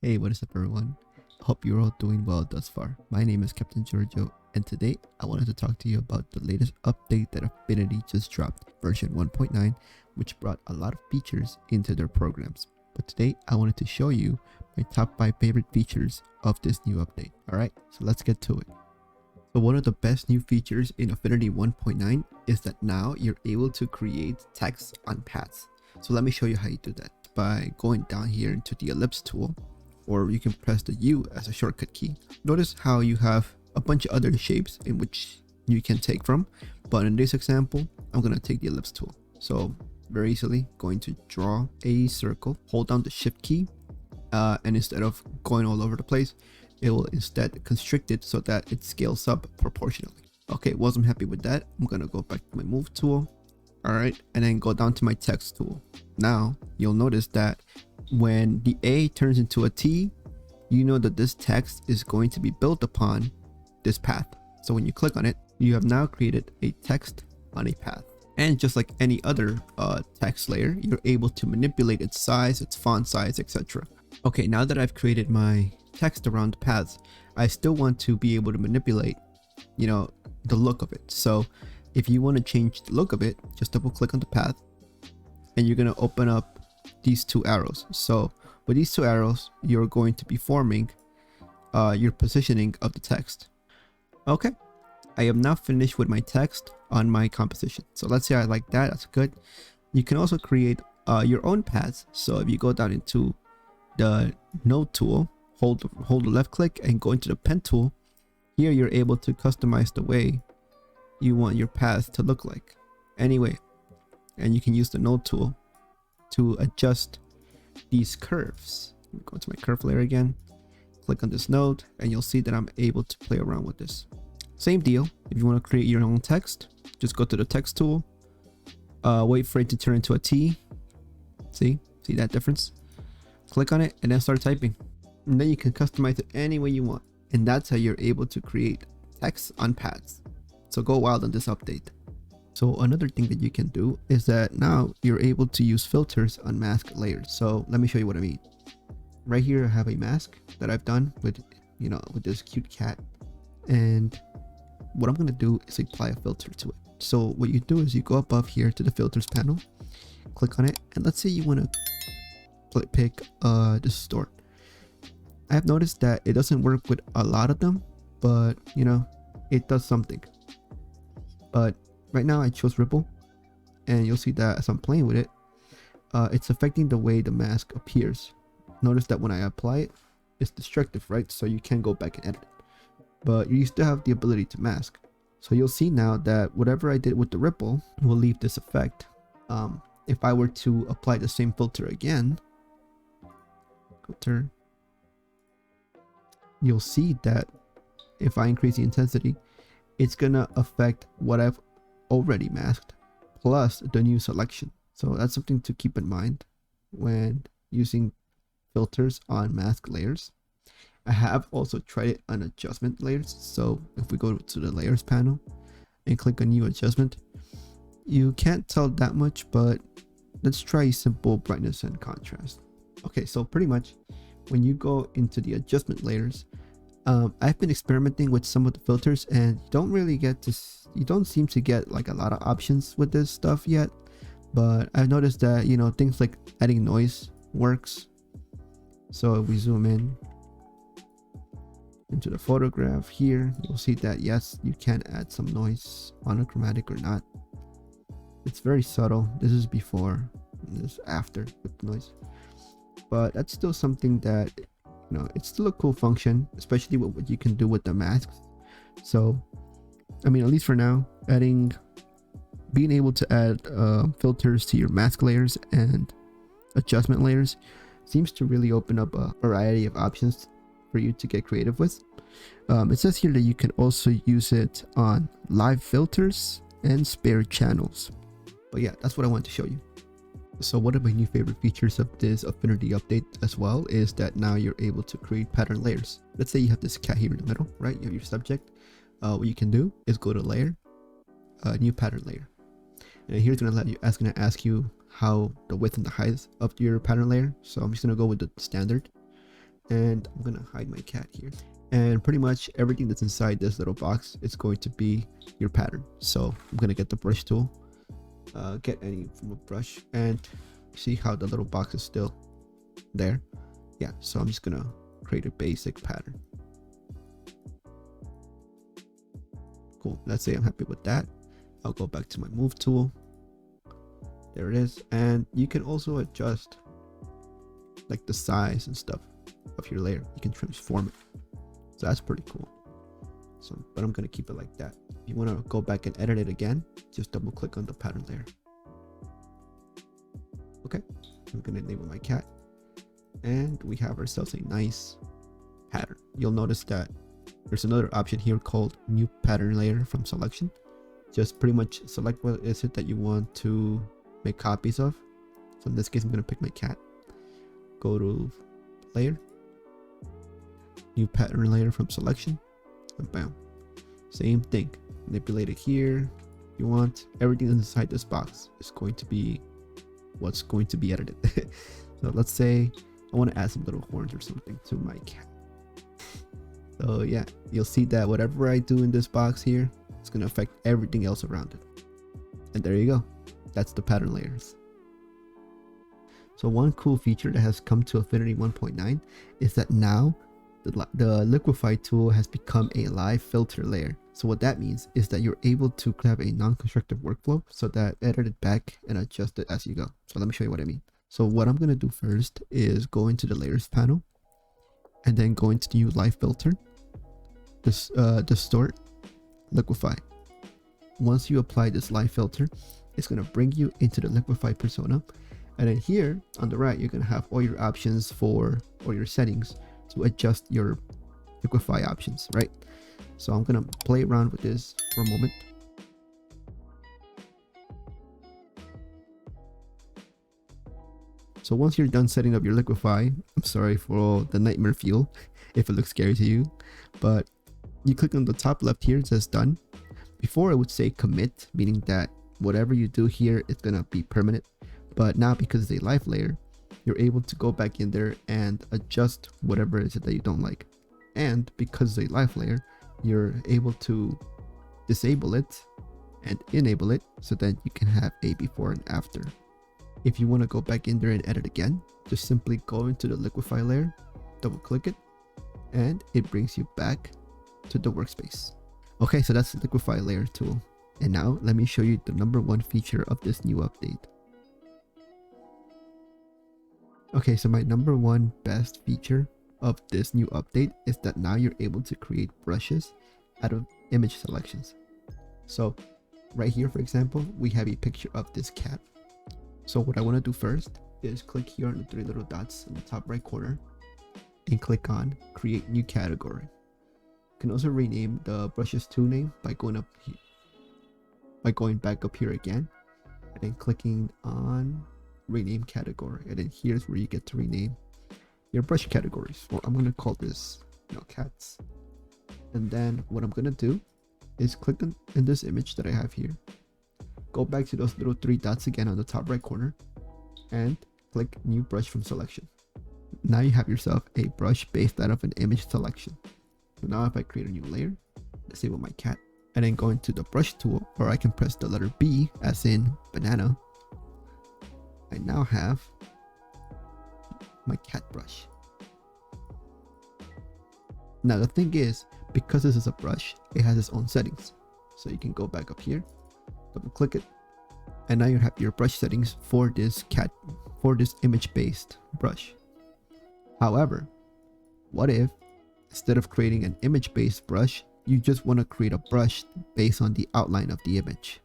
Hey, what is up everyone? Hope you're all doing well thus far. My name is Capt Giorgio, and today I wanted to talk to you about the latest update that Affinity just dropped, version 1.9, which brought a lot of features into their programs. But today I wanted to show you my top 5 favorite features of this new update. Alright, so let's get to it. So one of the best new features in Affinity 1.9 is that now you're able to create text on paths. So let me show you how you do that by going down here into the ellipse tool, or you can press the U as a shortcut key. Notice how you have a bunch of other shapes in which you can take from, but in this example I'm going to take the ellipse tool. So very easily going to draw a circle, hold down the shift key, and instead of going all over the place, it will instead constrict it so that it scales up proportionally. Okay, wasn't happy with that. I'm going to go back to my move tool. Alright, and then go down to my text tool. Now you'll notice that when the A turns into a T, you know that this text is going to be built upon this path. So when you click on it, you have now created a text on a path. And just like any other text layer, you're able to manipulate its size, its font size, etc. Okay, now that I've created my text around the paths, I still want to be able to manipulate, the look of it. So if you want to change the look of it, just double click on the path and you're going to open up these two arrows. So with these two arrows, you're going to be forming your positioning of the text. Okay, I am now finished with my text on my composition. So let's say I like that. That's good. You can also create your own paths. So if you go down into the node tool, hold the left click and go into the pen tool. Here you're able to customize the way you want your path to look like. Anyway, and you can use the node tool to adjust these curves. Go to my curve layer again, click on this node, and you'll see that I'm able to play around with this. Same deal. If you want to create your own text, just go to the text tool, wait for it to turn into a T. See that difference? Click on it and then start typing. And then you can customize it any way you want. And that's how you're able to create text on paths. So go wild on this update. So another thing that you can do is that now you're able to use filters on mask layers. So let me show you what I mean. Right here I have a mask that I've done with with this cute cat, and what I'm going to do is apply a filter to it. So what you do is you go above here to the filters panel, click on it, and let's say you want to pick distort. I have noticed that it doesn't work with a lot of them, but it does something. But right now I chose ripple, and you'll see that as I'm playing with it, it's affecting the way the mask appears. Notice that when I apply it, it's destructive, right? So you can go back and edit it, but you still have the ability to mask. So you'll see now that whatever I did with the ripple will leave this effect. If I were to apply the same filter again, filter, you'll see that if I increase the intensity, it's gonna affect what I've already masked plus the new selection. So that's something to keep in mind when using filters on mask layers. I have also tried it on adjustment layers. So if we go to the layers panel and click on new adjustment, you can't tell that much, but let's try simple brightness and contrast. Okay, so pretty much when you go into the adjustment layers, I've been experimenting with some of the filters, and you don't seem to get like a lot of options with this stuff yet. But I've noticed that things like adding noise works. So if we zoom in into the photograph here, you'll see that yes, you can add some noise, monochromatic or not. It's very subtle. This is before, this is after with the noise, but that's still something that it's still a cool function, especially with what you can do with the masks. So I mean, at least for now, being able to add filters to your mask layers and adjustment layers seems to really open up a variety of options for you to get creative with. It says here that you can also use it on live filters and spare channels. But yeah, that's what I want to show you. So one of my new favorite features of this Affinity update as well is that now you're able to create pattern layers. Let's say you have this cat here in the middle, right? You have your subject. What you can do is go to layer, new pattern layer. And here's gonna ask you how the width and the height of your pattern layer. So I'm just gonna go with the standard. and I'm gonna hide my cat here. And pretty much everything that's inside this little box is going to be your pattern. So I'm gonna get the brush tool, get any from a brush, and see how the little box is still there. Yeah, so I'm just gonna create a basic pattern. Cool, let's say I'm happy with that. I'll go back to my move tool. There it is. And you can also adjust like the size and stuff of your layer. You can transform it. So that's pretty cool. So, but I'm gonna keep it like that. If you want to go back and edit it again, just double click on the pattern layer. Okay, I'm gonna enable my cat, and we have ourselves a nice pattern. You'll notice that there's another option here called new pattern layer from selection. Just pretty much select what is it that you want to make copies of. So in this case, I'm gonna pick my cat. Go to layer, new pattern layer from selection, and bam, same thing. Manipulate it here. You want everything inside this box is going to be what's going to be edited. So let's say I want to add some little horns or something to my cat. So yeah, you'll see that whatever I do in this box here, it's going to affect everything else around it. And there you go. That's the pattern layers. So one cool feature that has come to Affinity 1.9 is that now the Liquify tool has become a live filter layer. So what that means is that you're able to have a non-constructive workflow so that edit it back and adjust it as you go. So let me show you what I mean. So what I'm going to do first is go into the layers panel and then go into the new live filter, distort, liquify. Once you apply this live filter, it's going to bring you into the Liquify persona. And then here on the right, you're going to have all your options for, or your settings to adjust your Liquify options, right? So I'm going to play around with this for a moment. So once you're done setting up your Liquify, I'm sorry for the nightmare fuel if it looks scary to you, but you click on the top left here, it says done. Before it would say commit, meaning that whatever you do here, it's going to be permanent. But now because it's a live layer, you're able to go back in there and adjust whatever it is that you don't like. And because it's a live layer, you're able to disable it and enable it so that you can have a before and after. If you want to go back in there and edit again, just simply go into the Liquify layer, double click it, and it brings you back to the workspace. Okay, so that's the Liquify layer tool. And now let me show you the #1 feature of this new update. Okay, so my #1 best feature of this new update is that now you're able to create brushes out of image selections. So right here, for example, we have a picture of this cat. So what I want to do first is click here on the 3 little dots in the top right corner and click on create new category. You can also rename the brushes to name by going up here, by going back up here again and then clicking on rename category, and then here's where you get to rename your brush categories. Well, I'm going to call this cats. And then what I'm going to do is click on in this image that I have here, go back to those little 3 dots again on the top right corner and click new brush from selection. Now you have yourself a brush based out of an image selection. So now if I create a new layer, disable my cat, and then go into the brush tool, or I can press the letter B as in banana, I now have my cat brush. Now the thing is, because this is a brush, it has its own settings. So you can go back up here, double click it, and now you have your brush settings for this cat, for this image based brush. However, what if instead of creating an image based brush, you just want to create a brush based on the outline of the image?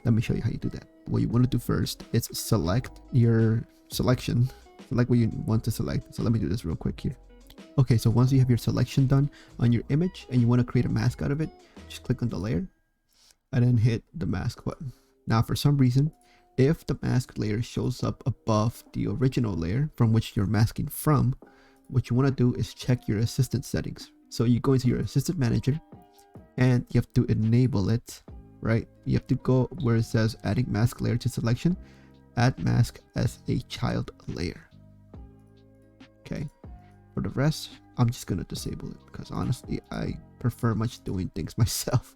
Let me show you how you do that. What you want to do first is select your selection, select what you want to select. So let me do this real quick here. Okay, so once you have your selection done on your image and you want to create a mask out of it, just click on the layer and then hit the mask button. Now for some reason, if the mask layer shows up above the original layer from which you're masking from, what you want to do is check your assistant settings. So you go into your assistant manager and you have to enable it, right? You have to go where it says adding mask layer to selection, add mask as a child layer. Okay, For the rest, I'm just gonna disable it because honestly, I prefer much doing things myself.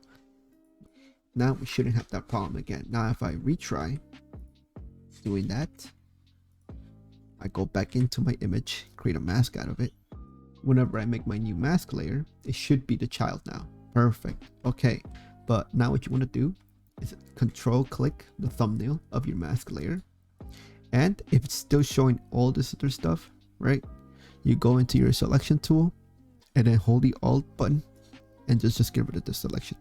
Now we shouldn't have that problem again. Now if I retry doing that, I go back into my image, create a mask out of it. Whenever I make my new mask layer, it should be the child now. Perfect. Okay, but now what you want to do is control click the thumbnail of your mask layer, and if it's still showing all this other stuff, right, you go into your selection tool and then hold the alt button and just get rid of the selection.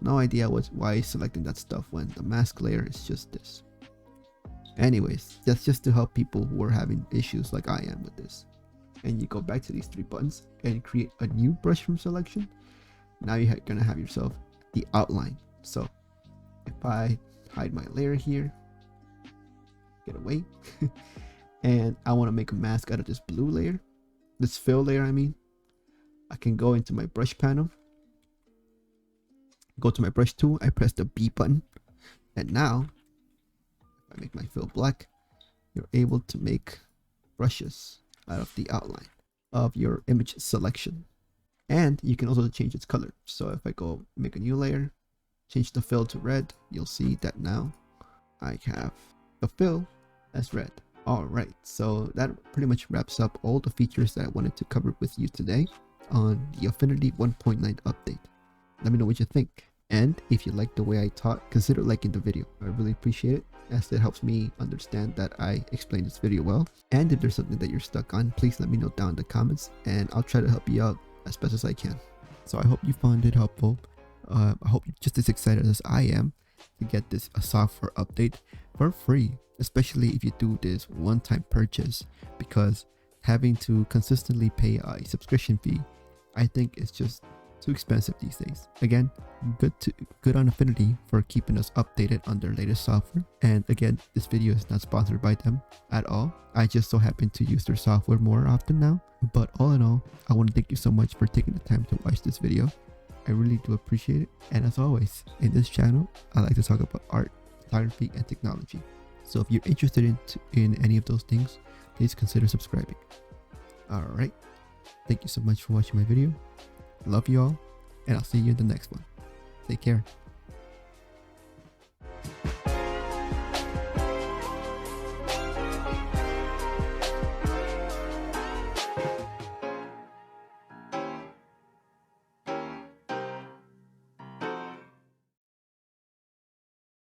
No idea why it's selecting that stuff when the mask layer is just this. Anyways, that's just to help people who are having issues like I am with this. And you go back to these 3 buttons and create a new brush from selection. Now you're gonna have yourself the outline. So if I hide my layer here, get away, and I want to make a mask out of this blue layer, this fill layer I can go into my brush panel, go to my brush tool, I press the B button, and now if I make my fill black, you're able to make brushes out of the outline of your image selection. And you can also change its color. So if I go make a new layer, change the fill to red, you'll see that now I have the fill as red. Alright, so that pretty much wraps up all the features that I wanted to cover with you today on the Affinity 1.9 update. Let me know what you think. And if you like the way I taught, consider liking the video. I really appreciate it, as it helps me understand that I explained this video well. And if there's something that you're stuck on, please let me know down in the comments and I'll try to help you out as best as I can. So I hope you found it helpful. I hope you're just as excited as I am to get this software update for free, especially if you do this one-time purchase, because having to consistently pay a subscription fee, I think it's just too expensive these days. Again, good on Affinity for keeping us updated on their latest software. And again, this video is not sponsored by them at all. I just so happen to use their software more often now. But all in all, I want to thank you so much for taking the time to watch this video. I really do appreciate it. And as always, in this channel, I like to talk about art, photography, and technology. So if you're interested in any of those things, please consider subscribing. Alright, thank you so much for watching my video. Love you all, and I'll see you in the next one. Take care.